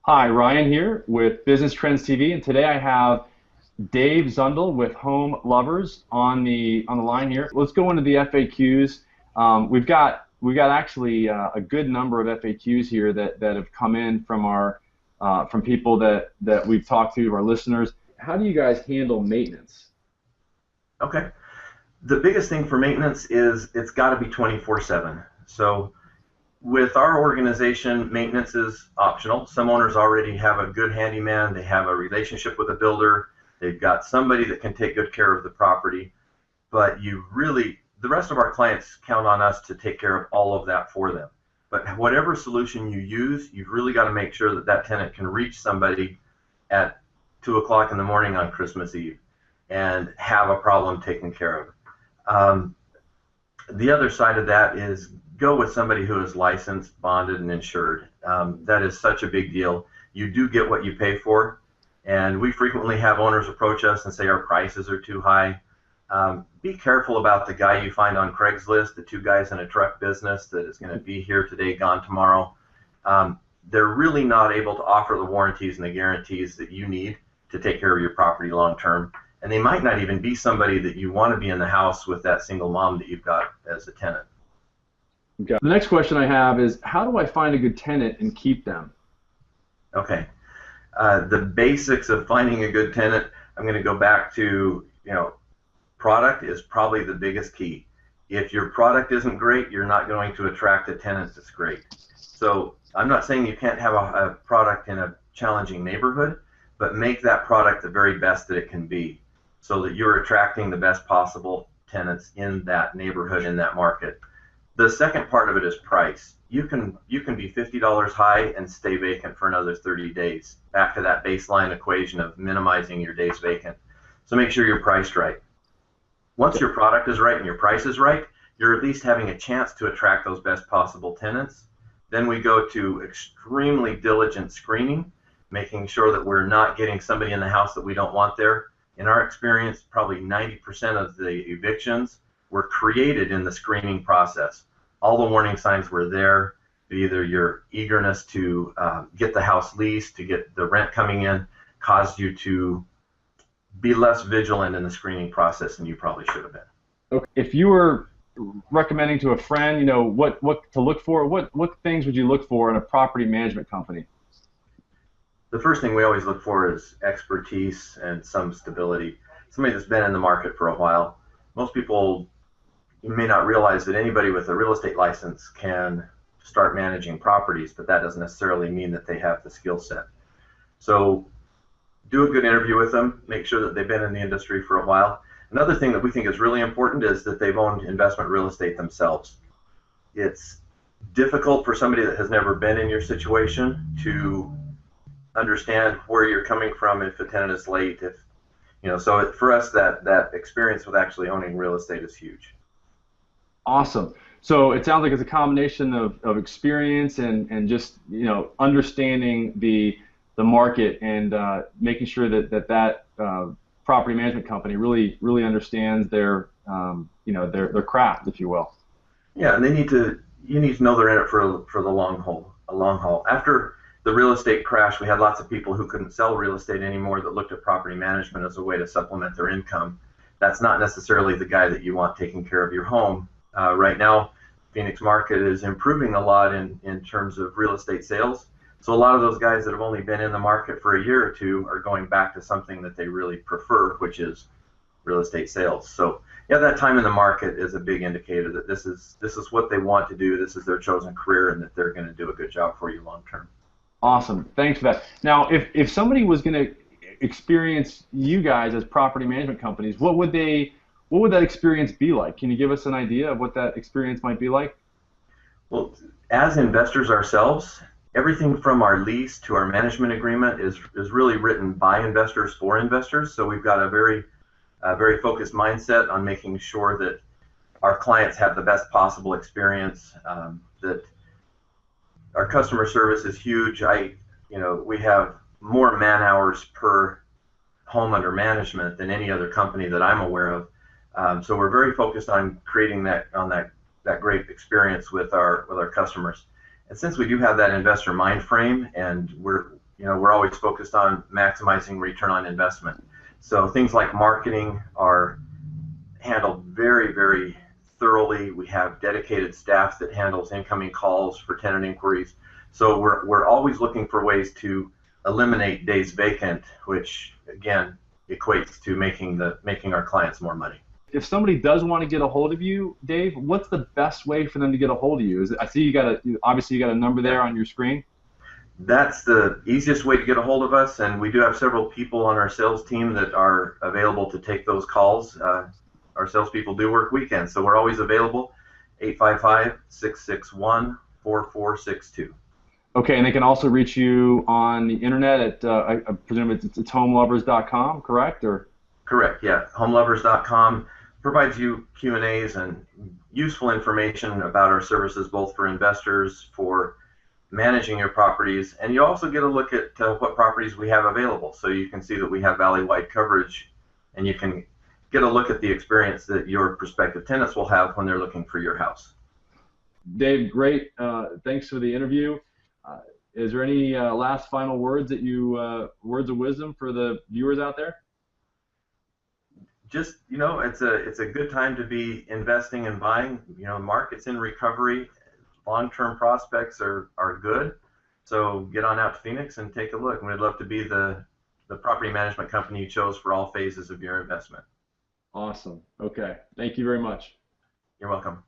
Hi, Ryan here with Business Trends TV, and today I have Dave Zundel with HomeLovers on the line here. Let's go into the FAQs. We've got actually a good number of FAQs here that have come in from our from people that we've talked to, our listeners. How do you guys handle maintenance? Okay. The biggest thing for maintenance is it's got to be 24/7. So with our organization, maintenance is optional. Some owners already have a good handyman. They have a relationship with a builder. They've got somebody that can take good care of the property. But the rest of our clients count on us to take care of all of that for them. But whatever solution you use, you've really got to make sure that that tenant can reach somebody at 2 o'clock in the morning on Christmas Eve and have a problem taken care of. Um, the other side of that is go with somebody who is licensed, bonded, and insured. That is such a big deal. You do get what you pay for, and we frequently have owners approach us and say our prices are too high. Be careful about the guy you find on Craigslist, the two guys in a truck business that is going to be here today, gone tomorrow. They're really not able to offer the warranties and the guarantees that you need to take care of your property long term. And they might not even be somebody that you want to be in the house with that single mom that you've got as a tenant. Okay. The next question I have is, how do I find a good tenant and keep them? Okay. The basics of finding a good tenant, I'm going to go back to, product is probably the biggest key. If your product isn't great, you're not going to attract a tenant that's great. So I'm not saying you can't have a product in a challenging neighborhood, but make that product the very best that it can be so that you're attracting the best possible tenants in that neighborhood, in that market. The second part of it is price. You can be $50 high and stay vacant for another 30 days. Back to that baseline equation of minimizing your days vacant. So make sure you're priced right. Once your product is right and your price is right, you're at least having a chance to attract those best possible tenants. Then we go to extremely diligent screening, making sure that we're not getting somebody in the house that we don't want there. In our experience, probably 90% of the evictions were created in the screening process. All the warning signs were there. Either your eagerness to get the house leased, to get the rent coming in, caused you to be less vigilant in the screening process than you probably should have been. Okay. If you were recommending to a friend, what to look for, what things would you look for in a property management company? The first thing we always look for is expertise and some stability. Somebody that's been in the market for a while. Most people, you may not realize that anybody with a real estate license can start managing properties, but that doesn't necessarily mean that they have the skill set. So do a good interview with them, make sure that they've been in the industry for a while. Another thing that we think is really important is that they've owned investment real estate themselves. It's difficult for somebody that has never been in your situation to understand where you're coming from if a tenant is late. So for us, that experience with actually owning real estate is huge. Awesome. So it sounds like it's a combination of experience and just understanding the market and making sure that property management company really understands their craft, if you will. Yeah, and you need to know they're in it for the long haul. After the real estate crash, we had lots of people who couldn't sell real estate anymore that looked at property management as a way to supplement their income. That's not necessarily the guy that you want taking care of your home. Right now, Phoenix market is improving a lot in terms of real estate sales. So a lot of those guys that have only been in the market for a year or two are going back to something that they really prefer, which is real estate sales. So yeah, that time in the market is a big indicator that this is what they want to do, this is their chosen career, and that they're going to do a good job for you long term. Awesome. Thanks for that. Now, if somebody was going to experience you guys as property management companies, what would that experience be like? Can you give us an idea of what that experience might be like? Well, as investors ourselves, everything from our lease to our management agreement is really written by investors for investors. So we've got a very focused mindset on making sure that our clients have the best possible experience. That our customer service is huge. We have more man hours per home under management than any other company that I'm aware of. So we're very focused on creating that great experience with our customers. And since we do have that investor mind frame, and we're always focused on maximizing return on investment. So things like marketing are handled very, very thoroughly. We have dedicated staff that handles incoming calls for tenant inquiries. So we're always looking for ways to eliminate days vacant, which again equates to making our clients more money. If somebody does want to get a hold of you, Dave, what's the best way for them to get a hold of you? I see obviously you got a number there on your screen. That's the easiest way to get a hold of us, and we do have several people on our sales team that are available to take those calls. Our salespeople do work weekends, so we're always available. 855-661-4462. Okay, and they can also reach you on the internet at, I presume it's HomeLovers.com, correct? Or correct, yeah. HomeLovers.com provides you Q&As and useful information about our services, both for investors, for managing your properties, and you also get a look at what properties we have available. So you can see that we have valley-wide coverage, and you can get a look at the experience that your prospective tenants will have when they're looking for your house. Dave, great. Thanks for the interview. Is there any last final words words of wisdom for the viewers out there? Just, it's a good time to be investing and buying. The market's in recovery. Long-term prospects are good. So get on out to Phoenix and take a look. And we'd love to be the property management company you chose for all phases of your investment. Awesome. Okay. Thank you very much. You're welcome.